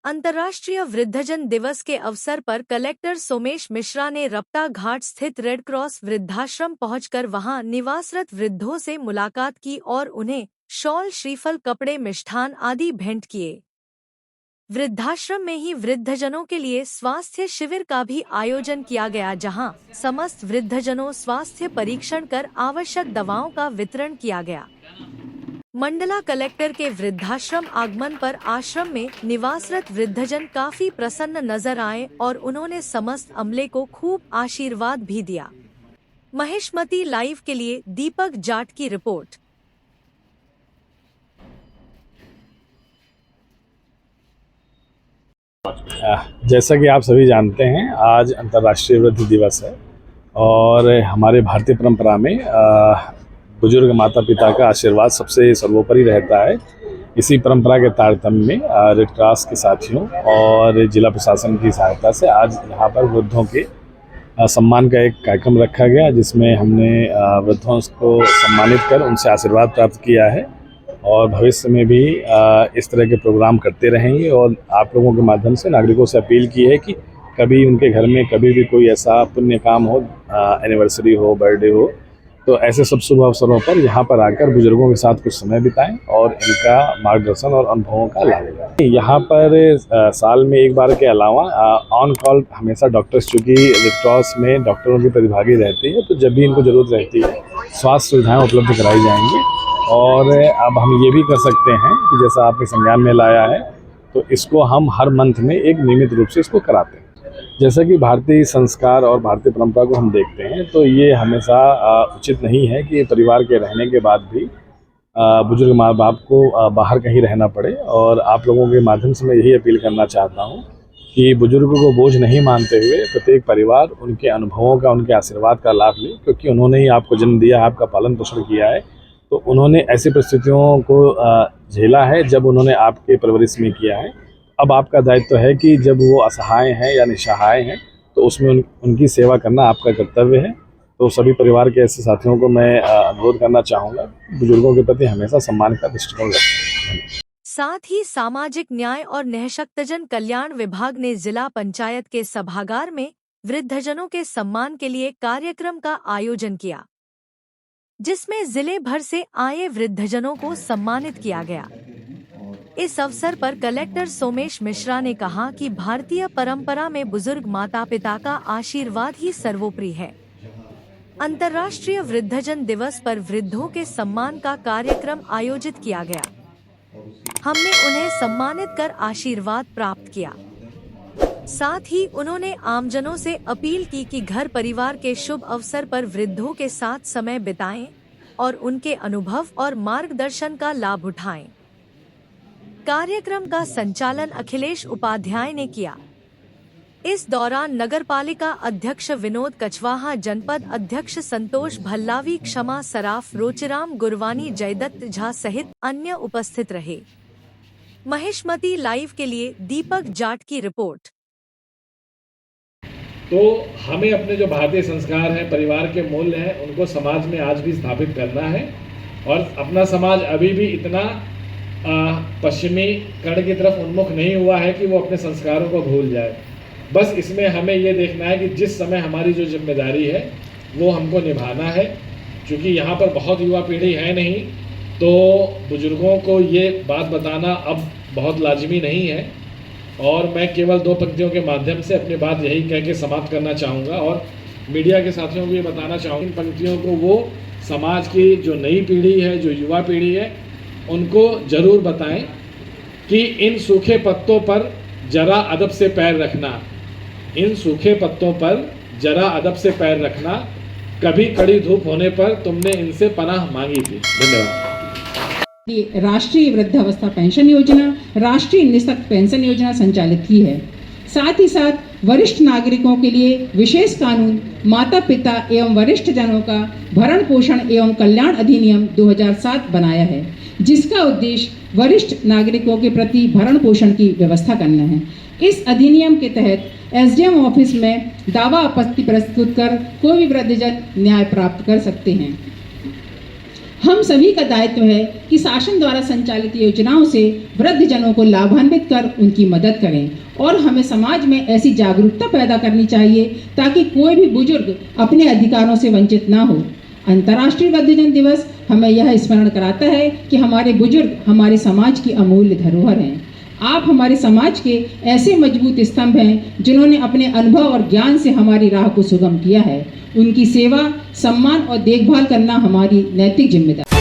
अंतर्राष्ट्रीय वृद्धजन दिवस के अवसर पर कलेक्टर सोमेश मिश्रा ने रपटा घाट स्थित रेड क्रॉस वृद्धाश्रम पहुंचकर वहां निवासरत वृद्धों से मुलाकात की और उन्हें शॉल, श्रीफल, कपड़े, मिष्ठान आदि भेंट किए। वृद्धाश्रम में ही वृद्धजनों के लिए स्वास्थ्य शिविर का भी आयोजन किया गया, जहां समस्त वृद्धजनों स्वास्थ्य परीक्षण कर आवश्यक दवाओं का वितरण किया गया। मंडला कलेक्टर के वृद्धाश्रम आगमन पर आश्रम में निवासरत वृद्धजन काफी प्रसन्न नजर आए और उन्होंने समस्त अमले को खूब आशीर्वाद भी दिया। महिष्मती लाइव के लिए दीपक जाट की रिपोर्ट। जैसा कि आप सभी जानते हैं, आज अंतर्राष्ट्रीय वृद्ध दिवस है और हमारे भारतीय परंपरा में बुजुर्ग माता पिता का आशीर्वाद सबसे सर्वोपरि रहता है। इसी परंपरा के तारतम्य में रेड क्रॉस के साथियों और जिला प्रशासन की सहायता से आज यहाँ पर वृद्धों के सम्मान का एक कार्यक्रम रखा गया, जिसमें हमने वृद्धों को सम्मानित कर उनसे आशीर्वाद प्राप्त किया है और भविष्य में भी इस तरह के प्रोग्राम करते रहेंगे। और आप लोगों के माध्यम से नागरिकों से अपील की है कि कभी उनके घर में कभी भी कोई ऐसा पुण्य काम हो, एनिवर्सरी हो, बर्थडे हो, तो ऐसे सब शुभ अवसरों पर यहाँ पर आकर बुजुर्गों के साथ कुछ समय बिताएं और इनका मार्गदर्शन और अनुभवों का लाभ लें। यहाँ पर साल में एक बार के अलावा ऑन कॉल हमेशा डॉक्टर्स, चूँकि रेड क्रॉस में डॉक्टरों की प्रतिभागी रहती है, तो जब भी इनको ज़रूरत रहती है स्वास्थ्य सुविधाएँ उपलब्ध कराई जाएंगी। और अब हम ये भी कर सकते हैं कि जैसा आपने संज्ञान में लाया है, तो इसको हम हर मंथ में एक नियमित रूप से इसको कराते हैं। जैसा कि भारतीय संस्कार और भारतीय परंपरा को हम देखते हैं, तो ये हमेशा उचित नहीं है कि परिवार के रहने के बाद भी बुजुर्ग माँ बाप को बाहर कहीं रहना पड़े। और आप लोगों के माध्यम से मैं यही अपील करना चाहता हूँ कि बुजुर्गों को बोझ नहीं मानते हुए प्रत्येक परिवार उनके अनुभवों का, उनके आशीर्वाद का लाभ ले, क्योंकि उन्होंने ही आपको जन्म दिया, आपका पालन पोषण किया है। तो उन्होंने ऐसी परिस्थितियों को झेला है जब उन्होंने आपके परवरिश में किया है। अब आपका दायित्व है कि जब वो असहाय हैं या निसहाय हैं, तो उसमें उनकी सेवा करना आपका कर्तव्य है। तो सभी परिवार के ऐसे साथियों को मैं अनुरोध करना चाहूँगा, बुजुर्गों के प्रति हमेशा सम्मान का दृष्टिकोण रखें। साथ ही सामाजिक न्याय और निःशक्तजन कल्याण विभाग ने जिला पंचायत के सभागार में वृद्धजनों के सम्मान के लिए कार्यक्रम का आयोजन किया, जिसमें जिले भर से आए वृद्धजनों को सम्मानित किया गया। इस अवसर पर कलेक्टर सोमेश मिश्रा ने कहा कि भारतीय परंपरा में बुजुर्ग माता पिता का आशीर्वाद ही सर्वोपरि है। अंतर्राष्ट्रीय वृद्धजन दिवस पर वृद्धों के सम्मान का कार्यक्रम आयोजित किया गया। हमने उन्हें सम्मानित कर आशीर्वाद प्राप्त किया। साथ ही उन्होंने आमजनों से अपील की कि घर परिवार के शुभ अवसर पर वृद्धों के साथ समय बिताएं और उनके अनुभव और मार्गदर्शन का लाभ उठाएं। कार्यक्रम का संचालन अखिलेश उपाध्याय ने किया। इस दौरान नगरपालिका अध्यक्ष विनोद कछवाहा, जनपद अध्यक्ष संतोष भल्लावी, क्षमा सराफ, रोचराम गुरवानी, जयदत्त झा सहित अन्य उपस्थित रहे। महिष्मती लाइव के लिए दीपक जाट की रिपोर्ट। तो हमें अपने जो भारतीय संस्कार हैं, परिवार के मूल्य हैं, उनको समाज में आज भी स्थापित करना है। और अपना समाज अभी भी इतना पश्चिमी कण की तरफ उन्मुख नहीं हुआ है कि वो अपने संस्कारों को भूल जाए। बस इसमें हमें ये देखना है कि जिस समय हमारी जो जिम्मेदारी है वो हमको निभाना है। क्योंकि यहाँ पर बहुत युवा पीढ़ी है नहीं, तो बुजुर्गों को ये बात बताना अब बहुत लाजिमी नहीं है। और मैं केवल 2 पंक्तियों के माध्यम से अपनी बात यही कह के समाप्त करना चाहूँगा और मीडिया के साथियों को ये बताना चाहूँगा, इन पंक्तियों को वो समाज की जो नई पीढ़ी है, जो युवा पीढ़ी है, उनको ज़रूर बताएं कि इन सूखे पत्तों पर जरा अदब से पैर रखना, इन सूखे पत्तों पर जरा अदब से पैर रखना, कभी कड़ी धूप होने पर तुमने इनसे पनाह मांगी थी। धन्यवाद। राष्ट्रीय वृद्धावस्था पेंशन योजना, राष्ट्रीय निःशक्त पेंशन योजना संचालित की है। साथ ही साथ वरिष्ठ नागरिकों के लिए विशेष कानून माता पिता एवं वरिष्ठ जनों का भरण पोषण एवं कल्याण अधिनियम 2007 बनाया है, जिसका उद्देश्य वरिष्ठ नागरिकों के प्रति भरण पोषण की व्यवस्था करना है। इस अधिनियम के तहत एसडीएम ऑफिस में दावा आपत्ति प्रस्तुत कर कोई भी वृद्धजन न्याय प्राप्त कर सकते हैं। हम सभी का दायित्व है कि शासन द्वारा संचालित योजनाओं से वृद्धजनों को लाभान्वित कर उनकी मदद करें और हमें समाज में ऐसी जागरूकता पैदा करनी चाहिए ताकि कोई भी बुजुर्ग अपने अधिकारों से वंचित ना हो। अंतर्राष्ट्रीय वृद्धजन दिवस हमें यह स्मरण कराता है कि हमारे बुजुर्ग हमारे समाज की अमूल्य धरोहर हैं। आप हमारे समाज के ऐसे मजबूत स्तंभ हैं जिन्होंने अपने अनुभव और ज्ञान से हमारी राह को सुगम किया है। उनकी सेवा, सम्मान और देखभाल करना हमारी नैतिक जिम्मेदारी।